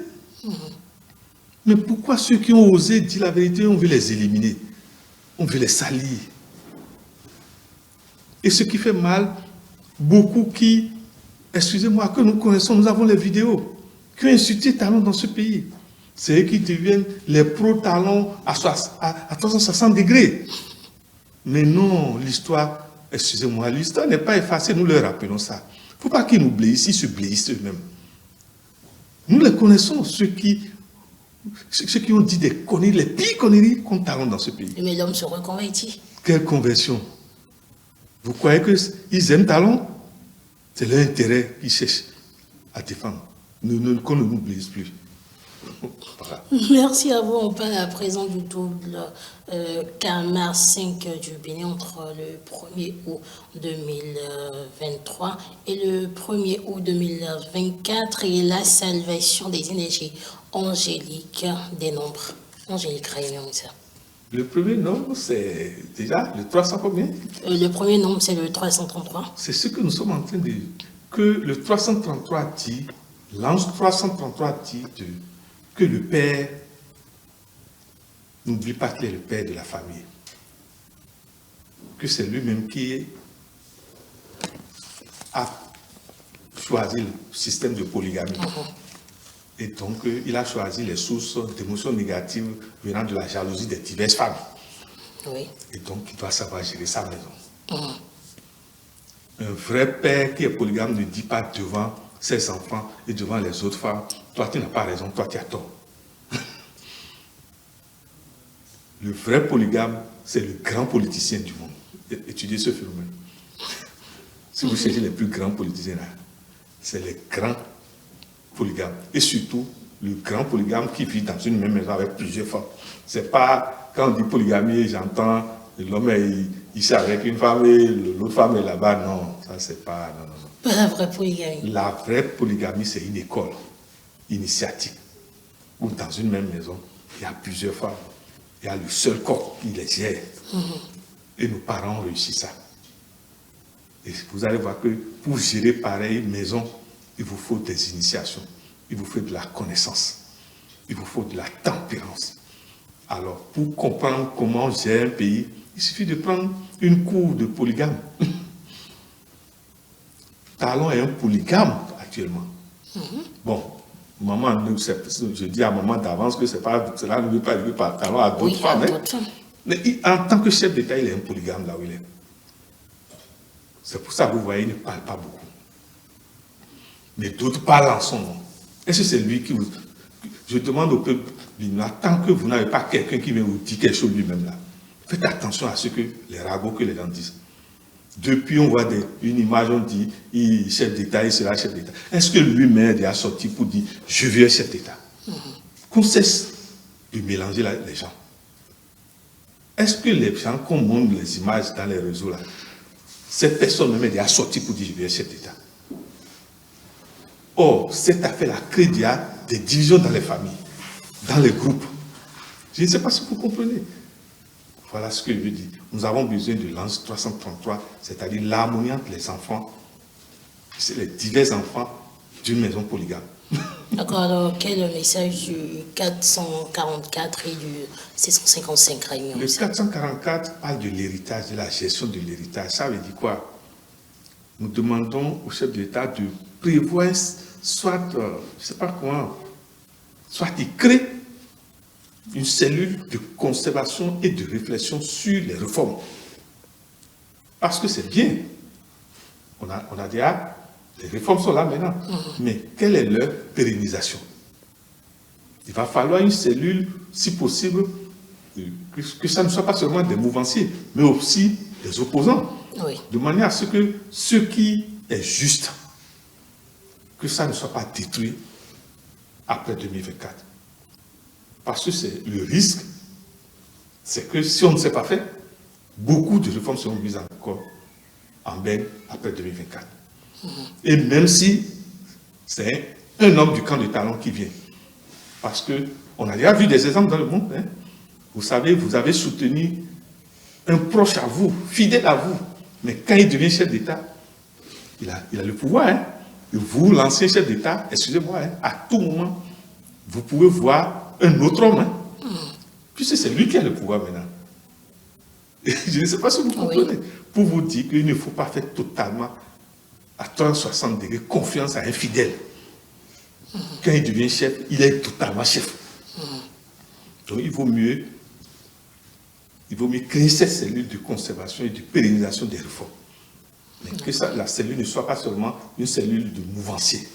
Mais pourquoi ceux qui ont osé dire la vérité, on veut les éliminer? On veut les salir. Et ce qui fait mal, beaucoup qui, excusez-moi, que nous connaissons, nous avons les vidéos, qui ont insulté Talon dans ce pays. C'est eux qui deviennent les pro-Talon à 360 degrés. Mais non, l'histoire, excusez-moi, l'histoire n'est pas effacée, nous leur rappelons ça. Il ne faut pas qu'ils nous blessent, ils se blessent eux-mêmes. Nous les connaissons, ceux qui ont dit des conneries, les pires conneries contre Talon dans ce pays. Mais l'homme se reconvertit. Quelle conversion? Vous croyez qu'ils aiment Talon? C'est leur intérêt qu'ils cherchent à défendre. qu'on ne nous blesse plus. Voilà. Merci à vous. On parle à présent du double Camar 5 du Bénin entre le 1er août 2023 et le 1er août 2024 et la salvation des énergies angéliques des nombres. Angélique Réunion, ça. Le premier nombre, c'est déjà le 300 combien? Le premier nombre, c'est le 333. C'est ce que nous sommes en train de dire. Que le 333 dit, l'ange 333 dit que le Père, n'oublie pas qu'il est le Père de la famille. Que c'est lui-même qui a choisi le système de polygamie. Et donc, il a choisi les sources d'émotions négatives venant de la jalousie des diverses femmes. Oui. Et donc, il doit savoir gérer sa maison. Un vrai père qui est polygame ne dit pas devant ses enfants et devant les autres femmes, toi tu n'as pas raison, toi tu as tort. Le vrai polygame, c'est le grand politicien du monde. Étudiez ce phénomène. Si vous cherchez les plus grands politiciens, c'est les grands polygames. Et surtout, le grand polygame qui vit dans une même maison avec plusieurs femmes. C'est pas, quand on dit polygamie, j'entends l'homme est ici avec une femme et l'autre femme est là-bas. Non, ça c'est pas... Non. Pas la vraie polygamie. La vraie polygamie, c'est une école initiatique où dans une même maison, il y a plusieurs femmes. Il y a le seul corps qui les gère. Et nos parents ont réussi ça. Et vous allez voir que pour gérer pareille maison, il vous faut des initiations, il vous faut de la connaissance, il vous faut de la tempérance. Alors, pour comprendre comment gérer un pays, il suffit de prendre une cour de polygame. Talon est un polygame actuellement. Bon, maman, je dis à maman d'avance que cela ne veut pas arriver par Talon à d'autres femmes. Mais en tant que chef d'État, il est un polygame là où il est. C'est pour ça que vous voyez, il ne parle pas beaucoup. Mais d'autres parlent en son nom. Est-ce que c'est lui qui vous... Je demande au peuple, tant que vous n'avez pas quelqu'un qui vient vous dire quelque chose lui-même là, faites attention à ce que les ragots que les gens disent. Depuis, on voit une image, on dit, chef d'État, il sera chef d'État. Est-ce que lui-même est sorti pour dire, je veux être chef d'État? Qu'on cesse de mélanger les gens. Est-ce que les gens, qu'on montre les images dans les réseaux là, cette personne même est sortie pour dire, je veux être chef d'État? Or, cette affaire-là crée des divisions dans les familles, dans les groupes. Je ne sais pas si vous comprenez. Voilà ce que je veux dire. Nous avons besoin de l'ange 333, c'est-à-dire l'harmonie entre les enfants, c'est les divers enfants d'une maison polygame. D'accord, alors quel est le message du 444 et du 655 Réunion? Le 444 parle de l'héritage, de la gestion de l'héritage. Ça veut dire quoi? Nous demandons au chef de l'État de prévoir, soit, je ne sais pas comment, soit il crée une cellule de conservation et de réflexion sur les réformes. Parce que c'est bien. On a déjà, les réformes sont là maintenant. Mais quelle est leur pérennisation? Il va falloir une cellule, si possible, que ça ne soit pas seulement des mouvanciers, mais aussi des opposants. Oui. De manière à ce que ce qui est juste, que ça ne soit pas détruit après 2024. Parce que c'est le risque, c'est que si on ne s'est pas fait, beaucoup de réformes seront mises encore en berne après 2024. Et même si c'est un homme du camp de Talon qui vient. Parce qu'on a déjà vu des exemples dans le monde. Hein. Vous savez, vous avez soutenu un proche à vous, fidèle à vous. Mais quand il devient chef d'État, il a le pouvoir. Hein. Et vous, l'ancien chef d'État, excusez-moi, hein, à tout moment, vous pouvez voir un autre homme. Hein. Puisque c'est lui qui a le pouvoir maintenant. Et je ne sais pas si vous comprenez. Oui. Pour vous dire qu'il ne faut pas faire totalement à 360 degrés confiance à un fidèle. Quand il devient chef, il est totalement chef. Donc il vaut mieux créer cette cellule de conservation et de pérennisation des réformes. Mais que la cellule ne soit pas seulement une cellule de mouvanciers.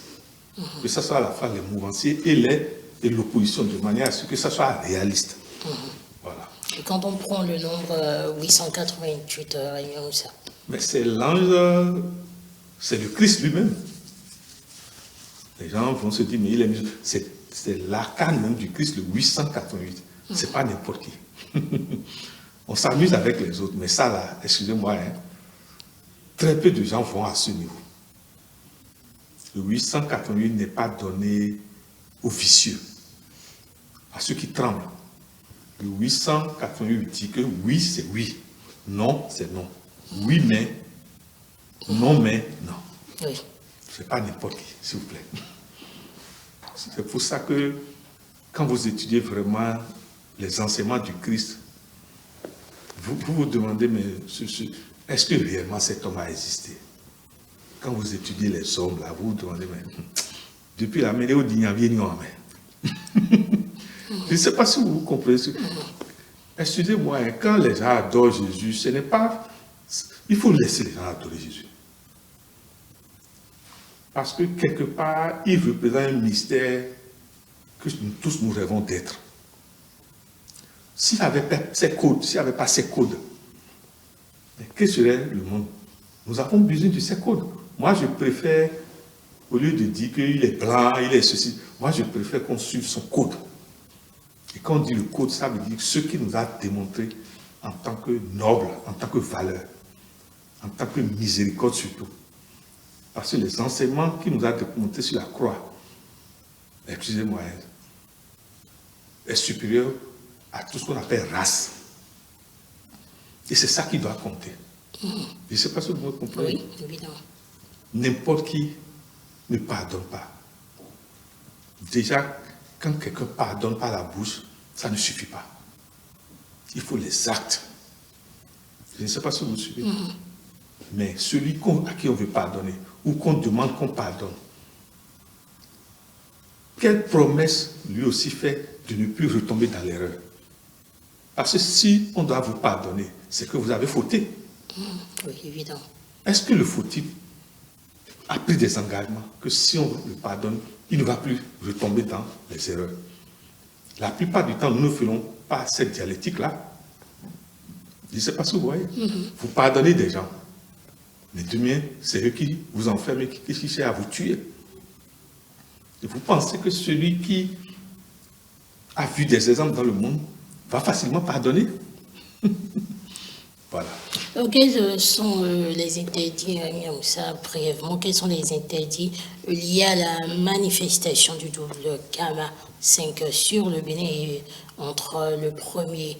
Que ce soit à la fois les mouvanciers et l'opposition, de manière à ce que ça soit réaliste. Voilà. Et quand on prend le nombre 888, ça? Mais c'est l'ange, c'est le Christ lui-même. Les gens vont se dire, mais il est musulman. C'est l'arcane même du Christ, le 888. C'est pas n'importe qui. On s'amuse avec les autres, mais ça là, excusez-moi, hein, très peu de gens vont à ce niveau. Le 888 n'est pas donné aux vicieux, à ceux qui tremblent. Le 888 dit que oui, c'est oui. Non, c'est non. Oui, mais. Non, mais non. Oui. C'est pas n'importe qui, s'il vous plaît. C'est pour ça que quand vous étudiez vraiment les enseignements du Christ, vous vous demandez, mais est-ce que réellement cet homme a existé? Quand vous étudiez les hommes, là, vous vous demandez, mais depuis la mêlée au Dignavie-Nion, je ne sais pas si vous comprenez ce que... Excusez-moi, hein, quand les gens adorent Jésus, ce n'est pas... Il faut laisser les gens adorer Jésus. Parce que quelque part, il représente un mystère que nous tous nous rêvons d'être. S'il n'avait pas ces codes, que serait le monde? Nous avons besoin de ces codes. Moi, je préfère, au lieu de dire qu'il est blanc, il est ceci, moi, je préfère qu'on suive son code. Et quand on dit le code, ça veut dire ce qu'il nous a démontré en tant que noble, en tant que valeur, en tant que miséricorde surtout. Parce que les enseignements qu'il nous a démontrés sur la croix, excusez-moi, est supérieur à tout ce qu'on appelle race. Et c'est ça qui doit compter. Je ne sais pas si vous comprenez. Oui, évidemment. N'importe qui ne pardonne pas. Déjà, quand quelqu'un pardonne par la bouche, ça ne suffit pas. Il faut les actes. Je ne sais pas si vous suivez. Mais celui à qui on veut pardonner, ou qu'on demande qu'on pardonne, quelle promesse lui aussi fait de ne plus retomber dans l'erreur? Parce que si on doit vous pardonner, c'est que vous avez fauté. Oui, évidemment. Est-ce que le fautif a pris des engagements que si on le pardonne, il ne va plus retomber dans les erreurs? La plupart du temps, nous ne faisons pas cette dialectique-là. Je ne sais pas si vous voyez. Vous pardonnez des gens, mais demain, c'est eux qui vous enferment et qui cherchent à vous tuer. Et vous pensez que celui qui a vu des exemples dans le monde va facilement pardonner? Voilà. Quels sont les interdits, Moussa, brièvement, quels sont les interdits liés à la manifestation du double Gamma 5 sur le Bénin entre le 1er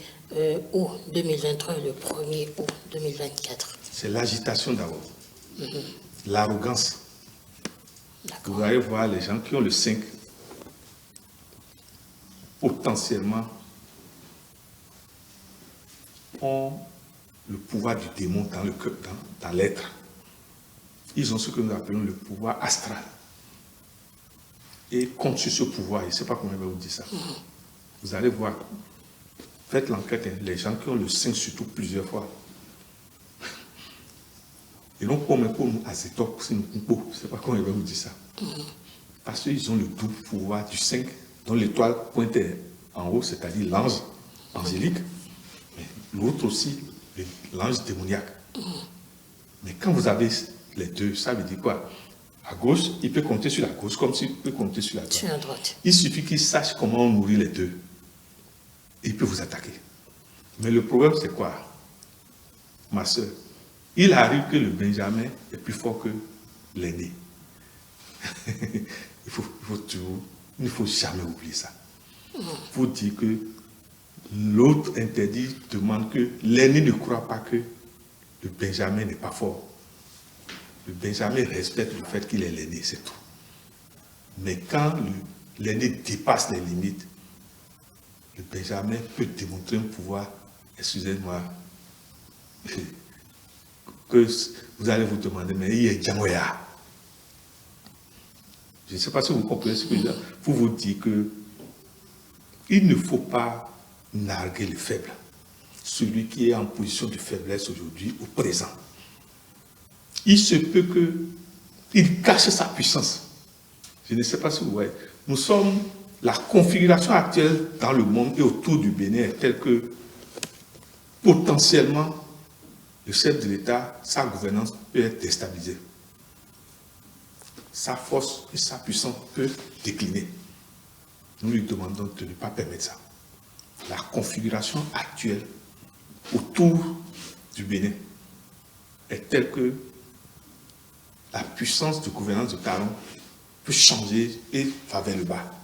août 2023 et le 1er août 2024? C'est l'agitation d'abord, l'arrogance. D'accord. Vous allez voir les gens qui ont le 5, potentiellement, ont le pouvoir du démon dans l'être. Ils ont ce que nous appelons le pouvoir astral. Et compte sur ce pouvoir, je ne sais pas comment je vais vous dire ça. Vous allez voir, faites l'enquête, hein, les gens qui ont le 5 surtout plusieurs fois. Et donc, pour nous, à cette heure, je ne sais pas comment je vais vous dire ça. Parce qu'ils ont le double pouvoir du 5, dont l'étoile pointe en haut, c'est-à-dire l'ange angélique, mais l'autre aussi, l'ange démoniaque. Mais quand vous avez les deux, ça veut dire quoi? À gauche, il peut compter sur la gauche comme s'il peut compter sur la droite. Sur la droite. Il suffit qu'il sache comment on nourrit les deux. Et il peut vous attaquer. Mais le problème, c'est quoi? Ma soeur, il arrive que le Benjamin est plus fort que l'aîné. Il ne faut jamais oublier ça. Il faut dire que l'autre interdit demande que l'aîné ne croit pas que le Benjamin n'est pas fort. Le Benjamin respecte le fait qu'il est l'aîné, c'est tout. Mais quand l'aîné dépasse les limites, le Benjamin peut démontrer un pouvoir, excusez-moi, que vous allez vous demander, mais il est Djangoya. Je ne sais pas si vous comprenez ce que je veux dire. Pour vous dire que il ne faut pas narguer le faible. Celui qui est en position de faiblesse aujourd'hui, au présent. Il se peut qu'il cache sa puissance. Je ne sais pas si vous voyez. Nous sommes, la configuration actuelle dans le monde et autour du Bénin est telle que potentiellement le chef de l'État, sa gouvernance peut être déstabilisée. sa force et sa puissance peuvent décliner. Nous lui demandons de ne pas permettre ça. La configuration actuelle autour du Bénin est telle que la puissance de gouvernance de Talon peut changer et va vers le bas.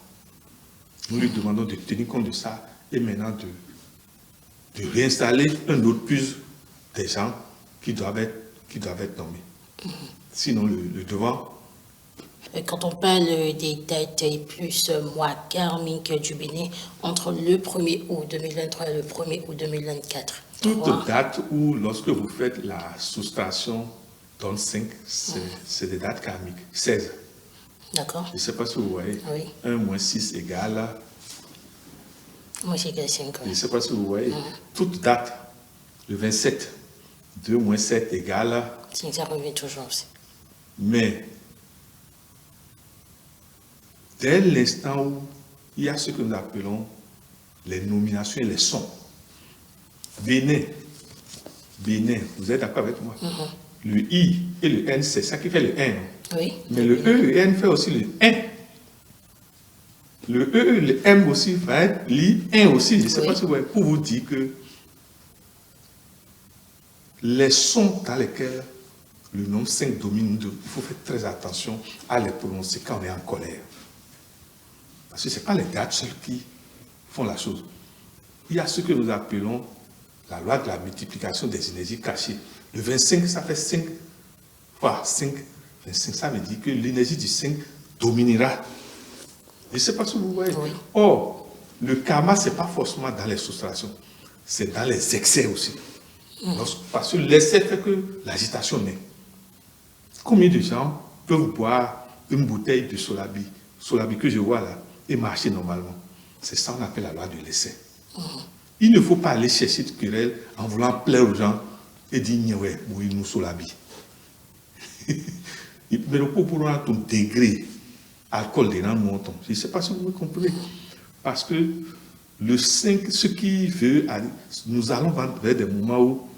Nous lui demandons de tenir compte de ça et maintenant de réinstaller un autre plus des gens qui doivent être nommés. Sinon, le devant. Quand on parle des dates plus mois karmiques du Bénin, entre le 1er août 2023 et le 1er août 2024. Toute date où, lorsque vous faites la soustraction dans 5, c'est des dates karmiques. 16. D'accord. Je ne sais pas si vous voyez. Oui. 1 moins 6 égale. Moi, j'ai 5. Je ne sais pas si vous voyez. Toute date, le 27, 2 moins 7 égale. Ça revient toujours aussi. Mais, dès l'instant où il y a ce que nous appelons les nominations et les sons, Bénin, vous êtes d'accord avec moi? Le I et le N, c'est ça qui fait le N. Oui. Mais le E et le N fait aussi le 1. Le E et le M aussi va être l'I1 aussi. Je ne sais pas si vous voyez, pour vous dire que les sons dans lesquels le nombre 5 domine, il faut faire très attention à les prononcer quand on est en colère. Parce que ce n'est pas les dates seules qui font la chose. Il y a ce que nous appelons la loi de la multiplication des énergies cachées. Le 25, ça fait 5 fois 5. 25, ça veut dire que l'énergie du 5 dominera. Je ne sais pas si vous voyez. Oui. Or, le karma, ce n'est pas forcément dans les soustractions. C'est dans les excès aussi. Parce que l'excès fait que l'agitation naît. Combien de gens peuvent boire une bouteille de Solabi que je vois là, et marcher normalement? C'est ça qu'on appelle la loi de l'excès. Il ne faut pas aller chercher de querelle en voulant plaire aux gens et dire, ouais, oui, nous Solabi. Mais le pour ton degré, alcool des rangs montant. Je ne sais pas si vous me comprenez. Parce que le 5, ce qui veut, nous allons vers des moments où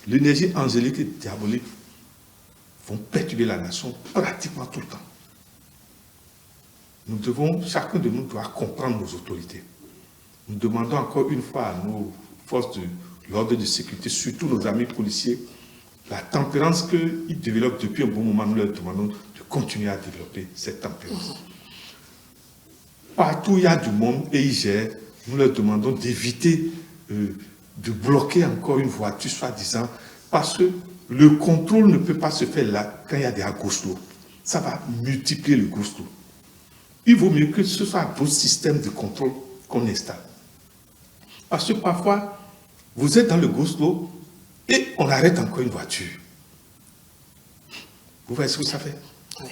l'énergie angélique et diabolique vont perturber la nation pratiquement tout le temps. Chacun de nous doit comprendre nos autorités. Nous demandons encore une fois à nos forces de l'ordre de sécurité, surtout nos amis policiers, la tempérance qu'ils développent depuis un bon moment. Nous leur demandons de continuer à développer cette tempérance. Partout où il y a du monde et ils gèrent, nous leur demandons d'éviter de bloquer encore une voiture, soi-disant, parce que le contrôle ne peut pas se faire là quand il y a des agostos. Ça va multiplier le gosto. Il vaut mieux que ce soit un bon système de contrôle qu'on installe. Parce que parfois, vous êtes dans le gosto et on arrête encore une voiture. Vous voyez ce que ça fait? Oui.